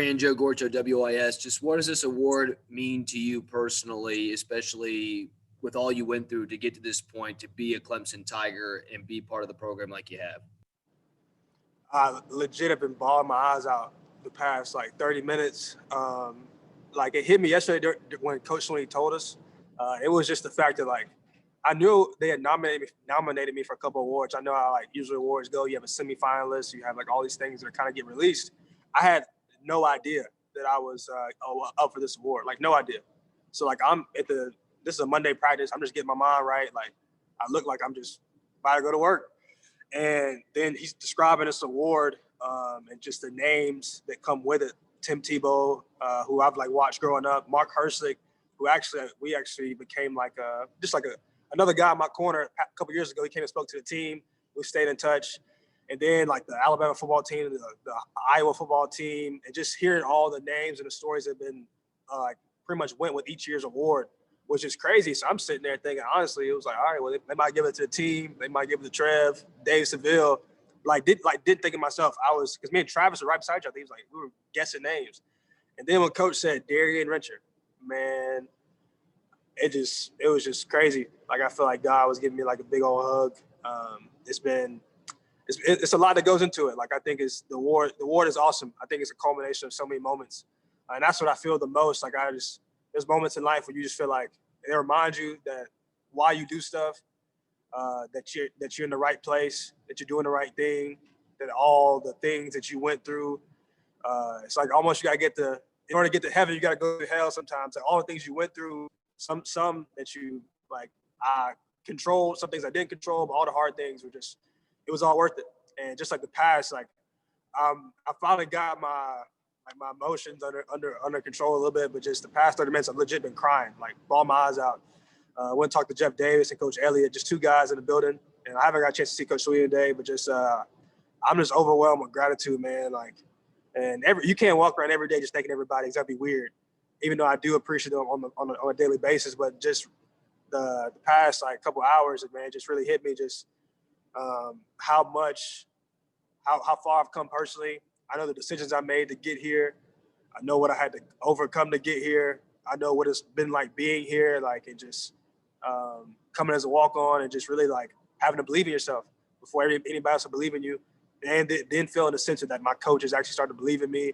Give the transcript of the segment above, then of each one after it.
Darian Joe Gorcho, WIS. Just what does this award mean to you personally, especially with all you went through to get to this point, to be a Clemson Tiger and be part of the program like you have? I legit have been bawling my eyes out the past like 30 minutes. Like it hit me yesterday when Coach Sweeney told us. It was just the fact that like I knew they had nominated me for a couple of awards. I know how like usually awards go. You have a semifinalist, you have like all these things that kind of get released. I had no idea that I was up for this award. Like no idea. So like this is a Monday practice. I'm just getting my mind right. Like I look like I'm just about to go to work. And then he's describing this award and just the names that come with it. Tim Tebow, who I've like watched growing up, Mark Hersig, who we actually became like another guy in my corner a couple years ago. He came and spoke to the team. We stayed in touch. And then like the Alabama football team, the Iowa football team, and just hearing all the names and the stories that have been pretty much went with each year's award was just crazy. So I'm sitting there thinking, honestly, it was like, all right, well, they might give it to the team. They might give it to Trev, Dave Seville. Didn't think of myself. Because me and Travis were right beside each other. He was like, we were guessing names. And then when Coach said Darien Rencher, man, it was just crazy. Like I feel like God was giving me like a big old hug. It's a lot that goes into it. Like I think it's the award is awesome. I think it's a culmination of so many moments. And that's what I feel the most. Like there's moments in life where you just feel like it reminds you that why you do stuff, that you're in the right place, that you're doing the right thing, that all the things that you went through, it's like almost you got to in order to get to heaven, you got to go to hell sometimes. Like all the things you went through, some that you like, I controlled, some things I didn't control, but all the hard things it was all worth it. And just like the past, like I finally got my emotions under control a little bit, but just the past 30 minutes, I've legit been crying, like bawling my eyes out. I went and talked to Jeff Davis and Coach Elliott, just two guys in the building. And I haven't got a chance to see Coach Sweeney today, but just I'm just overwhelmed with gratitude, man. Like, and you can't walk around every day just thanking everybody. It's gotta be weird. Even though I do appreciate them on a daily basis, but just the past like couple hours, man, it just really hit me. Just how far I've come personally. I know the decisions I made to get here. I know what I had to overcome to get here. I know what it's been like being here, like, and just coming as a walk-on and just really like having to believe in yourself before anybody else will believe in you. And then feeling the sense of that my coaches actually started to believe in me.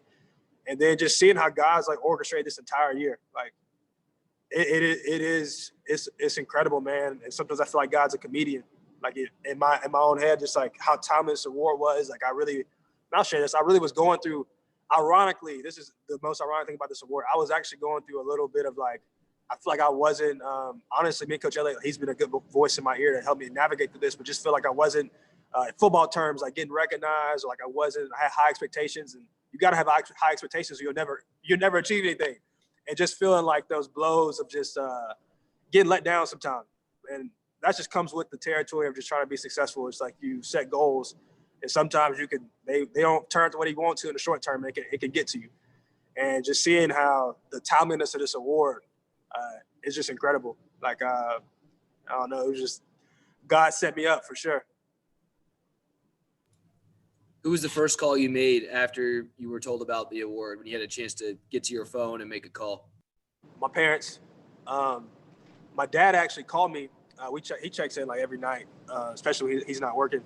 And then just seeing how guys like orchestrate this entire year. Like it's incredible, man. And sometimes I feel like God's a comedian. Like in my own head, just like how timeless the award was. Like I'll share this. I really was going through, ironically, this is the most ironic thing about this award. I was actually going through a little bit of like, I feel like I wasn't, honestly, me and Coach Elliott, he's been a good voice in my ear to help me navigate through this, but just feel like I wasn't, in football terms, like getting recognized, or like I had high expectations, and you got to have high expectations or you'll never achieve anything. And just feeling like those blows of just getting let down sometimes. And that just comes with the territory of just trying to be successful. It's like you set goals, and sometimes they don't turn to what you want to in the short term. It can get to you. And just seeing how the timeliness of this award is just incredible. Like, I don't know, it was just, God set me up for sure. Who was the first call you made after you were told about the award, when you had a chance to get to your phone and make a call? My parents. My dad actually called me. He checks in like every night, especially when he's not working.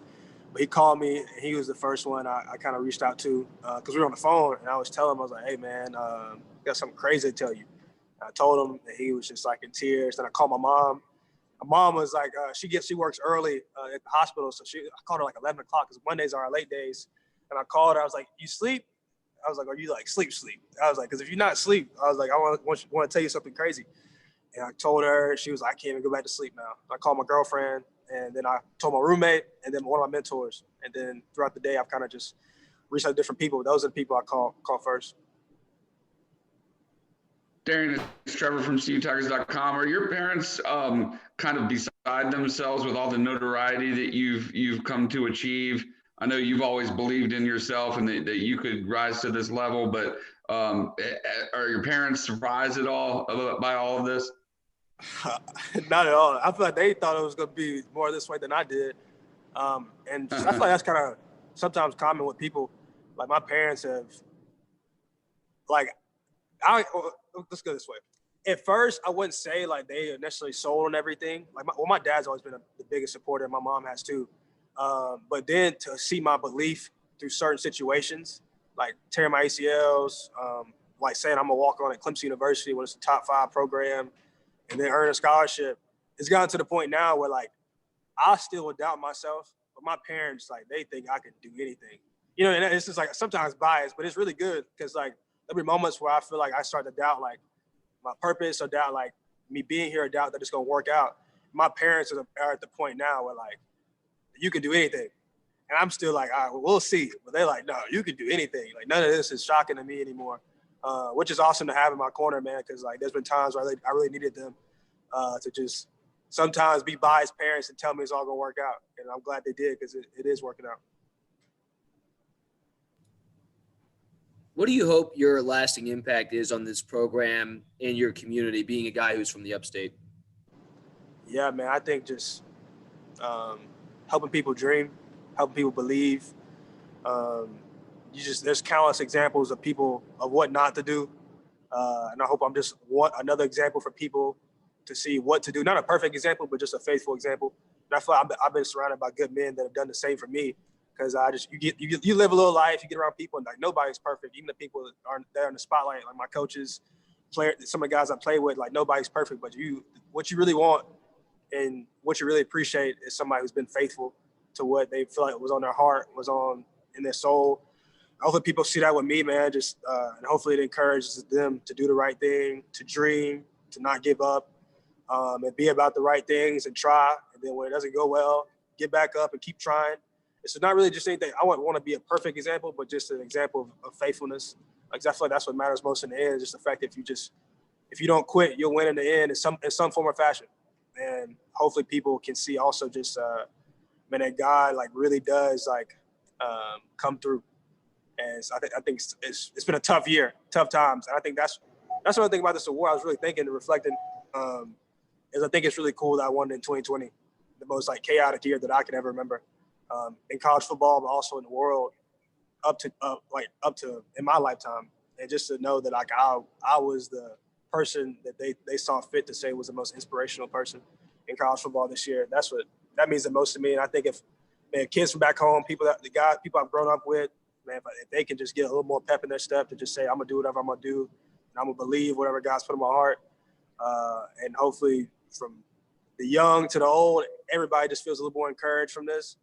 But he called me, and he was the first one I kind of reached out to because we were on the phone, and I was telling him, I was like, hey, man, I got something crazy to tell you. And I told him, and he was just like in tears. Then I called my mom. My mom was like, she works early at the hospital, so I called her like 11 o'clock because Mondays are our late days. And I called her. I was like, you sleep? I was like, are you like sleep? I was like, because if you're not asleep, I was like, I want to tell you something crazy. And I told her, she was like, I can't even go back to sleep now. I called my girlfriend, and then I told my roommate, and then one of my mentors. And then throughout the day, I've kind of just reached out to different people. Those are the people I call first. Darien, it's Trevor from CUTigers.com. Are your parents kind of beside themselves with all the notoriety that you've come to achieve? I know you've always believed in yourself and that you could rise to this level, but are your parents surprised at all by all of this? Not at all. I feel like they thought it was going to be more this way than I did. And I feel like that's kind of sometimes common with people. Like my parents have like, let's go this way. At first, I wouldn't say like they necessarily sold on everything. Like, my dad's always been the biggest supporter, and my mom has too. But then to see my belief through certain situations, like tearing my ACLs, like saying I'm gonna walk on at Clemson University when it's a top 5 program, and then earn a scholarship, it's gotten to the point now where like I still would doubt myself, but my parents, like, they think I can do anything. You know, and it's just like sometimes biased, but it's really good because like there'll be moments where I feel like I start to doubt like my purpose, or doubt like me being here, or doubt that it's gonna work out. My parents are at the point now where like you can do anything. And I'm still like, all right, well, we'll see. But they're like, no, you can do anything. Like, none of this is shocking to me anymore, which is awesome to have in my corner, man, because like there's been times where I really needed them to just sometimes be biased parents and tell me it's all gonna work out. And I'm glad they did, because it is working out. What do you hope your lasting impact is on this program and your community, being a guy who's from the upstate? Yeah, man, I think just helping people dream, helping people believe. There's countless examples of people of what not to do. And I hope I'm just another example for people to see what to do. Not a perfect example, but just a faithful example. And I feel like I've been surrounded by good men that have done the same for me. Because you live a little life, you get around people, and like nobody's perfect. Even the people that aren't there in the spotlight, like my coaches, some of the guys I play with, like nobody's perfect. But what you really want and what you really appreciate is somebody who's been faithful to what they feel like was on their heart, was on in their soul. Hopefully people see that with me, man. And hopefully it encourages them to do the right thing, to dream, to not give up, and be about the right things and try. And then when it doesn't go well, get back up and keep trying. It's not really just anything. I wouldn't want to be a perfect example, but just an example of faithfulness. Like, I feel like that's what matters most in the end. Just the fact that if you don't quit, you'll win in the end in some form or fashion. And hopefully people can see also just, man, that God like really does like come through. And so I think it's been a tough year, tough times. And I think that's another thing about this award. I was really thinking and reflecting is I think it's really cool that I won in 2020, the most like chaotic year that I can ever remember. In college football, but also in the world, up to in my lifetime, and just to know that like I was the person that they saw fit to say was the most inspirational person in college football this year. That means the most to me. And I think if kids from back home, people I've grown up with, man, if they can just get a little more pep in their step to just say I'm gonna do whatever I'm gonna do, and I'm gonna believe whatever God's put in my heart, and hopefully from the young to the old, everybody just feels a little more encouraged from this.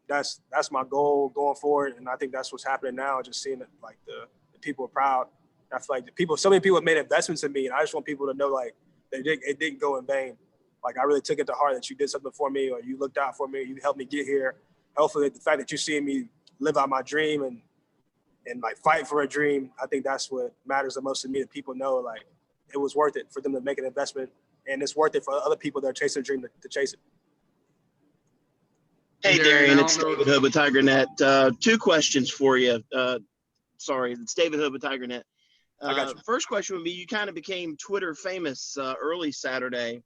That's my goal going forward, and I think that's what's happening now. Just seeing that like the people are proud. I feel like so many people have made investments in me, and I just want people to know like it didn't go in vain. Like, I really took it to heart that you did something for me, or you looked out for me, you helped me get here. Hopefully, the fact that you see me live out my dream and like fight for a dream, I think that's what matters the most to me. That people know like it was worth it for them to make an investment, and it's worth it for other people that are chasing a dream to chase it. Hey, Darien, it's David Hood with TigerNet. 2 questions for you. It's David Hood with TigerNet. I got you. First question would be, you kind of became Twitter famous early Saturday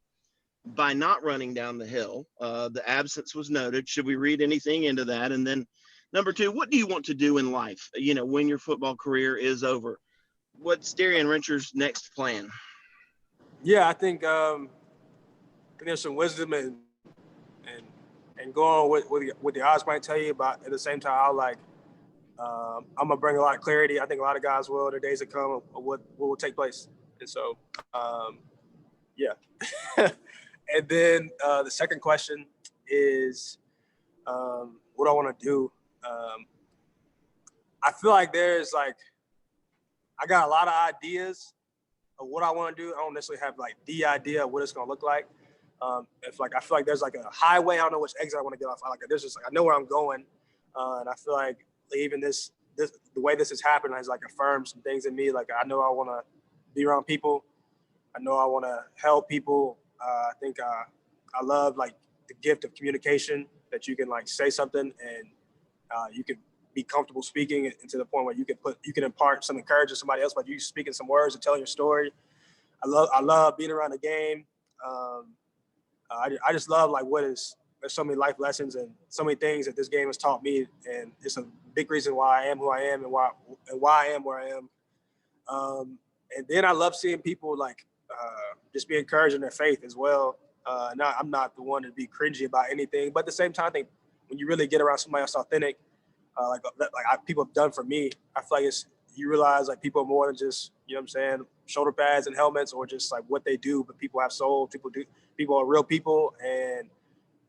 by not running down the hill. The absence was noted. Should we read anything into that? And then number 2, what do you want to do in life, when your football career is over? What's Darien Rencher's next plan? Yeah, I think there's some wisdom and going what the odds might tell you, but at the same time, I'm gonna bring a lot of clarity. I think a lot of guys will. The days that come of what will take place, and so yeah. And then the second question is, what I want to do. I feel like I got a lot of ideas of what I want to do. I don't necessarily have like the idea of what it's gonna look like. I feel like there's like a highway. I don't know which exit I want to get off. I know where I'm going, and I feel like even this the way this has happened has like affirmed some things in me. Like, I know I want to be around people. I know I want to help people. I think I love like the gift of communication, that you can like say something and you can be comfortable speaking, and to the point where you can impart some encouragement to somebody else by you speaking some words and telling your story. I love being around the game. I just love like there's so many life lessons and so many things that this game has taught me, and it's a big reason why I am who I am and why I am where I am. And then I love seeing people like just be encouraged in their faith as well. I'm not the one to be cringy about anything, but at the same time, I think when you really get around somebody else authentic, people have done for me, I feel like you realize like people are more than just, you know what I'm saying, shoulder pads and helmets or just like what they do, but people have soul, people are real people, and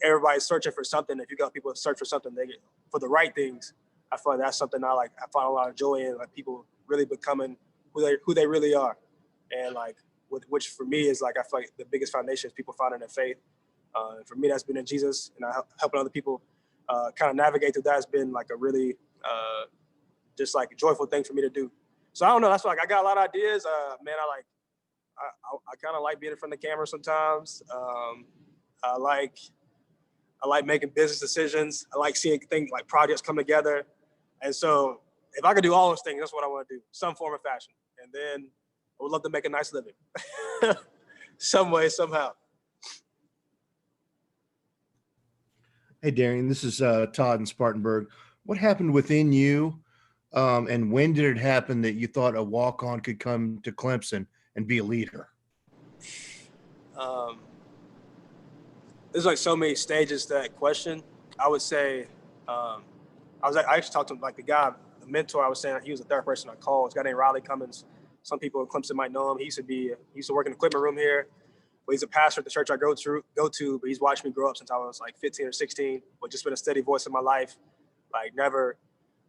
everybody's searching for something. If you got people that search for something, they get for the right things. I feel like that's something I find a lot of joy in, like people really becoming who they really are. And like, which for me is like, I feel like the biggest foundation is people finding their faith. For me, that's been in Jesus, and helping other people kind of navigate through that has been like a really just like a joyful thing for me to do. So I don't know. That's why like, I got a lot of ideas. Man, I kind of like being in front of the camera sometimes. I like making business decisions. I like seeing things like projects come together. And so if I could do all those things, that's what I want to do, some form of fashion. And then I would love to make a nice living some way, somehow. Hey, Darien, this is Todd in Spartanburg. What happened within you, and when did it happen that you thought a walk-on could come to Clemson and be a leader? There's like so many stages to that question. I would say, I actually talked to like the mentor. I was saying he was the third person I called. This guy named Riley Cummins. Some people in Clemson might know him. He used to work in the equipment room here. But he's a pastor at the church I go to, but he's watched me grow up since I was like 15 or 16, but just been a steady voice in my life. Like never,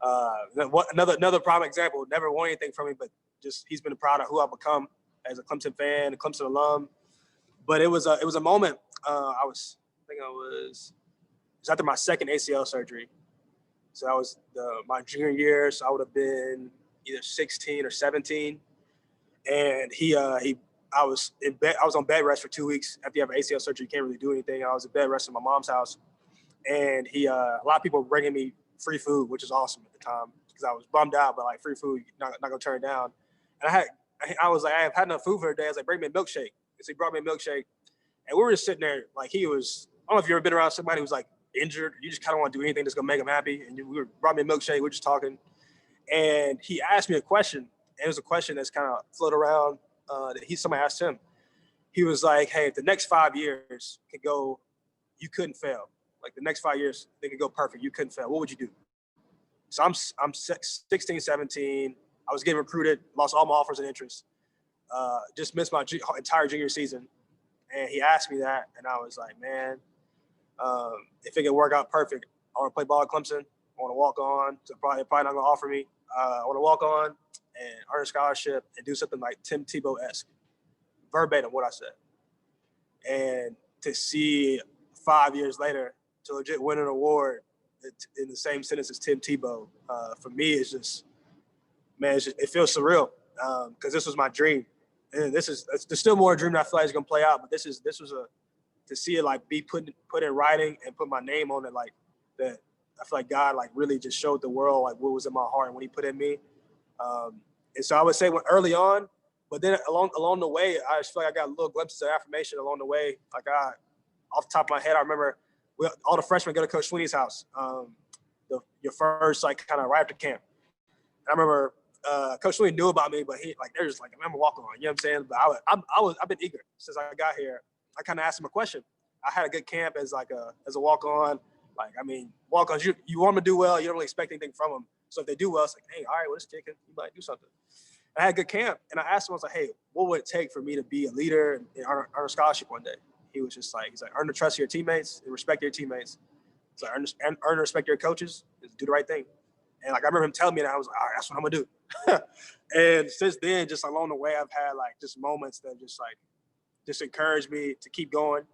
another prime example, never won anything from me, but just, he's been proud of who I've become as a Clemson fan, a Clemson alum. But it was a moment, it was after my second ACL surgery. So that was my junior year. So I would have been either 16 or 17. And I was in bed. I was on bed rest for 2 weeks after you have an ACL surgery. You can't really do anything. I was in bed rest in my mom's house, and a lot of people were bringing me free food, which is awesome at the time because I was bummed out. But like free food, not gonna turn it down. And I was like, I have had enough food for the day. I was like, bring me a milkshake. So he brought me a milkshake, and we were just sitting there. Like I don't know if you've ever been around somebody who's like injured. You just kind of want to do anything that's gonna make them happy. And brought me a milkshake. We were just talking, and he asked me a question. And it was a question that's kind of floated around. Somebody asked him. He was like, "Hey, if the next 5 years could go, you couldn't fail. Like the next 5 years, they could go perfect. You couldn't fail. What would you do?" So I'm 16, 17. I was getting recruited, lost all my offers and interest. Just missed my entire junior season. And he asked me that, and I was like, man, if it could work out perfect, I want to play ball at Clemson. I want to walk on. So probably not going to offer me. I want to walk on and earn a scholarship and do something like Tim Tebow-esque, verbatim what I said. And to see 5 years later to legit win an award in the same sentence as Tim Tebow, for me, it's just, man, it feels surreal because this was my dream. And there's still more dream that I feel like is going to play out, but this was to see it like be put in writing and put my name on it, like that. I feel like God like really just showed the world like what was in my heart and what he put in me. And so I would say early on, but then along the way, I just feel like I got little glimpses of affirmation along the way. Like off the top of my head, I remember all the freshmen go to Coach Sweeney's house, your first like kind of right after camp. And I remember Coach Sweeney knew about me, but they're just like, I remember walking on, you know what I'm saying? But I've been eager since I got here. I kind of asked him a question. I had a good camp as a walk on. Like, I mean, walk-ons, you want them to do well. You don't really expect anything from them. So if they do well, it's like, hey, all right, well, this kid you might do something. And I had a good camp, and I asked him, I was like, hey, what would it take for me to be a leader and earn a scholarship one day? He was just like, earn the trust of your teammates and respect your teammates. It's like, earn the respect of your coaches, do the right thing. And like, I remember him telling me that. I was like, all right, that's what I'm gonna do. And since then, just along the way, I've had like just moments that just encouraged me to keep going.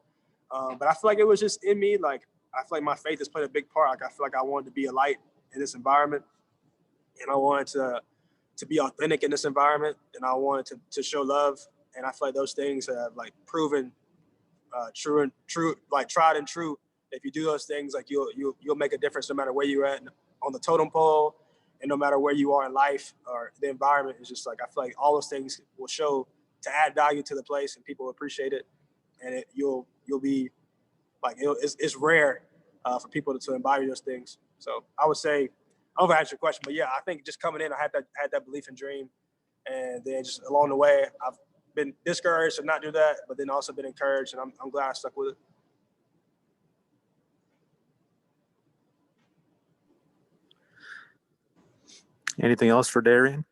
But I feel like it was just in me, like, I feel like my faith has played a big part. Like I feel like I wanted to be a light in this environment, and I wanted to be authentic in this environment, and I wanted to show love. And I feel like those things have like proven true, like tried and true. If you do those things, like you'll make a difference no matter where you're at on the totem pole, and no matter where you are in life or the environment. It's just like I feel like all those things will show to add value to the place, and people appreciate it, and you'll be. Like it's rare for people to embody those things. So I would say, I don't know if I answered your question, but yeah, I think just coming in, I had that belief and dream And then just along the way, I've been discouraged to not do that, but then also been encouraged, and I'm glad I stuck with it. Anything else for Darien?